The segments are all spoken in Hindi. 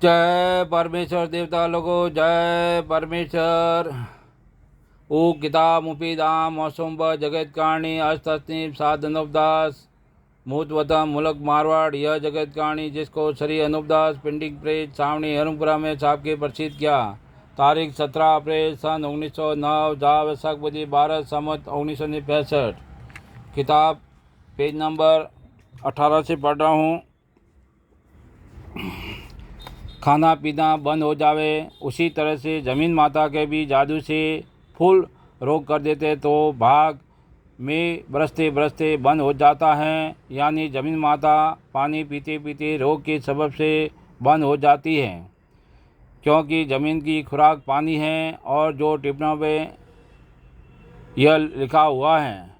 जय परमेश्वर देवता लोगों, जय परमेश्वर। ओ किताब मुफीदाम मौसुम ब जगत कहानी अस्तनीब साध अनुपदास मूतवतम मुलक मारवाड़। यह जगत कहानी जिसको श्री अनुपदास प्रिंटिंग प्रेस सावनी हरमपुरा में छाप के प्रसिद्ध किया। तारीख 17 अप्रैल सन 1909 जा वैसाख बदी 12 सम्मत 1965। किताब पेज नंबर 18 से पढ़ रहा हूँ। खाना पीना बंद हो जावे उसी तरह से ज़मीन माता के भी जादू से फूल रोक कर देते तो भाग में बरसते बरसते बंद हो जाता है। यानी ज़मीन माता पानी पीते पीते रोग के सबब से बंद हो जाती है, क्योंकि ज़मीन की खुराक पानी है। और जो टिप्पणों में यह लिखा हुआ है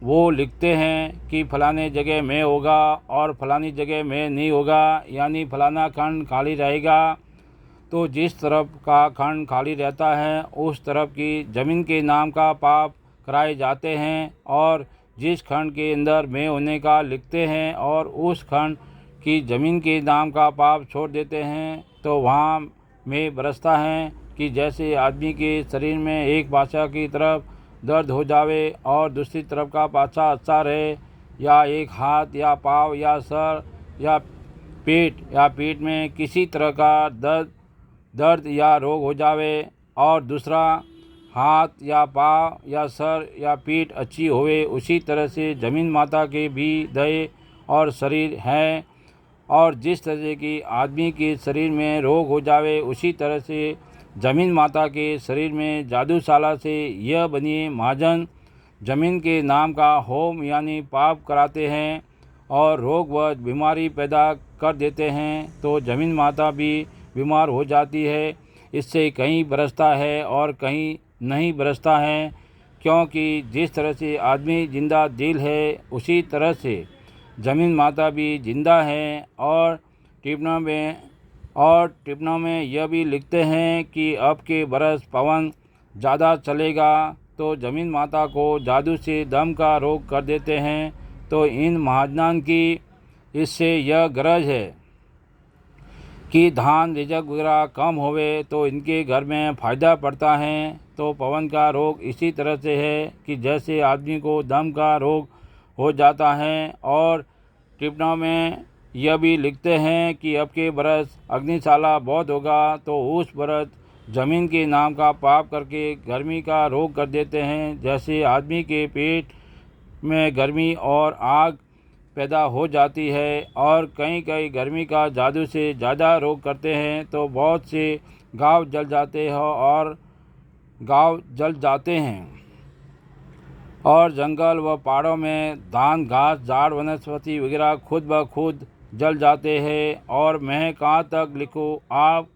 वो लिखते हैं कि फलाने जगह में होगा और फलानी जगह में नहीं होगा, यानी फलाना खंड खाली रहेगा। तो जिस तरफ का खंड खाली रहता है उस तरफ की ज़मीन के नाम का पाप कराए जाते हैं, और जिस खंड के अंदर में होने का लिखते हैं और उस खंड की ज़मीन के नाम का पाप छोड़ देते हैं तो वहाँ में बरसता है कि जैसे आदमी के शरीर में एक भाषा की तरफ दर्द हो जावे और दूसरी तरफ का पाछा अच्छा रहे, या एक हाथ या पाँव या सर या पीठ में किसी तरह का दर्द या रोग हो जावे और दूसरा हाथ या पाँव या सर या पीठ अच्छी होवे। उसी तरह से ज़मीन माता के भी देह और शरीर है, और जिस तरह की आदमी के शरीर में रोग हो जावे उसी तरह से ज़मीन माता के शरीर में जादूशाला से यह बनिए महाजन ज़मीन के नाम का होम यानी पाप कराते हैं और रोग व बीमारी पैदा कर देते हैं। तो ज़मीन माता भी बीमार हो जाती है। इससे कहीं बरसता है और कहीं नहीं बरसता है, क्योंकि जिस तरह से आदमी जिंदा दिल है उसी तरह से ज़मीन माता भी जिंदा है। और टिप्पणों में यह भी लिखते हैं कि अब के बरस पवन ज़्यादा चलेगा तो ज़मीन माता को जादू से दम का रोग कर देते हैं। तो इन महाजनान की इससे यह गरज है कि धान रिजक वगैरह कम होवे तो इनके घर में फ़ायदा पड़ता है। तो पवन का रोग इसी तरह से है कि जैसे आदमी को दम का रोग हो जाता है। और टिप्पणों में यह भी लिखते हैं कि अब के बरस अग्निशाला बहुत होगा तो उस बरस ज़मीन के नाम का पाप करके गर्मी का रोग कर देते हैं। जैसे आदमी के पेट में गर्मी और आग पैदा हो जाती है, और कई गर्मी का जादू से ज़्यादा रोग करते हैं तो बहुत से गांव जल जाते हैं और जंगल व पहाड़ों में धान घास झाड़ वनस्पति वगैरह खुद ब खुद जल जाते हैं। और मैं कहाँ तक लिखूँ, आप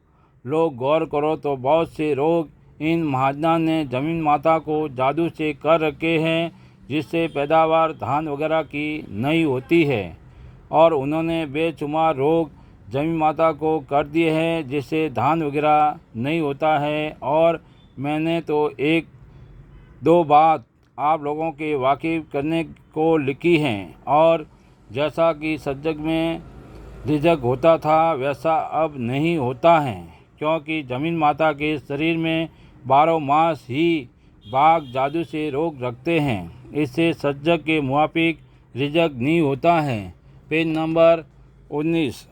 लोग गौर करो तो बहुत से रोग इन महाजनों ने ज़मीन माता को जादू से कर रखे हैं, जिससे पैदावार धान वगैरह की नहीं होती है। और उन्होंने बेशुमार रोग ज़मीन माता को कर दिए हैं जिससे धान वगैरह नहीं होता है। और मैंने तो एक दो बात आप लोगों के वाकिफ़ करने को लिखी हैं। और जैसा कि सज्जग में रिजक होता था वैसा अब नहीं होता है, क्योंकि ज़मीन माता के शरीर में 12 मास ही बाघ जादू से रोग रखते हैं। इससे सज्जग के मुआफिक रिजक नहीं होता है। Page number 19।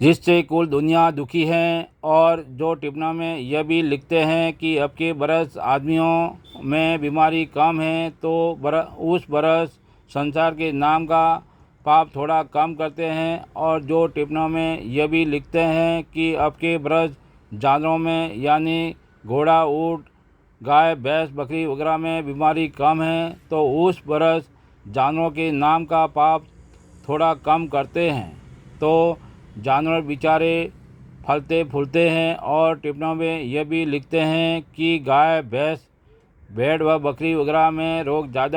जिससे कुल दुनिया दुखी है। और जो टिप्पणों में यह भी लिखते हैं कि अब के बरस आदमियों में बीमारी कम है तो उस बरस संसार के नाम का पाप थोड़ा कम करते हैं। और जो टिप्पणों में यह भी लिखते हैं कि अब के बरस जानवरों में यानी घोड़ा ऊँट गाय भैंस बकरी वगैरह में बीमारी कम है तो उस बरस जानवरों के नाम का पाप थोड़ा कम करते हैं। तो जानवर बेचारे फलते फूलते हैं। और टिप्पणों में यह भी लिखते हैं कि गाय भैंस भेड़ व बकरी वगैरह में रोग ज़्यादा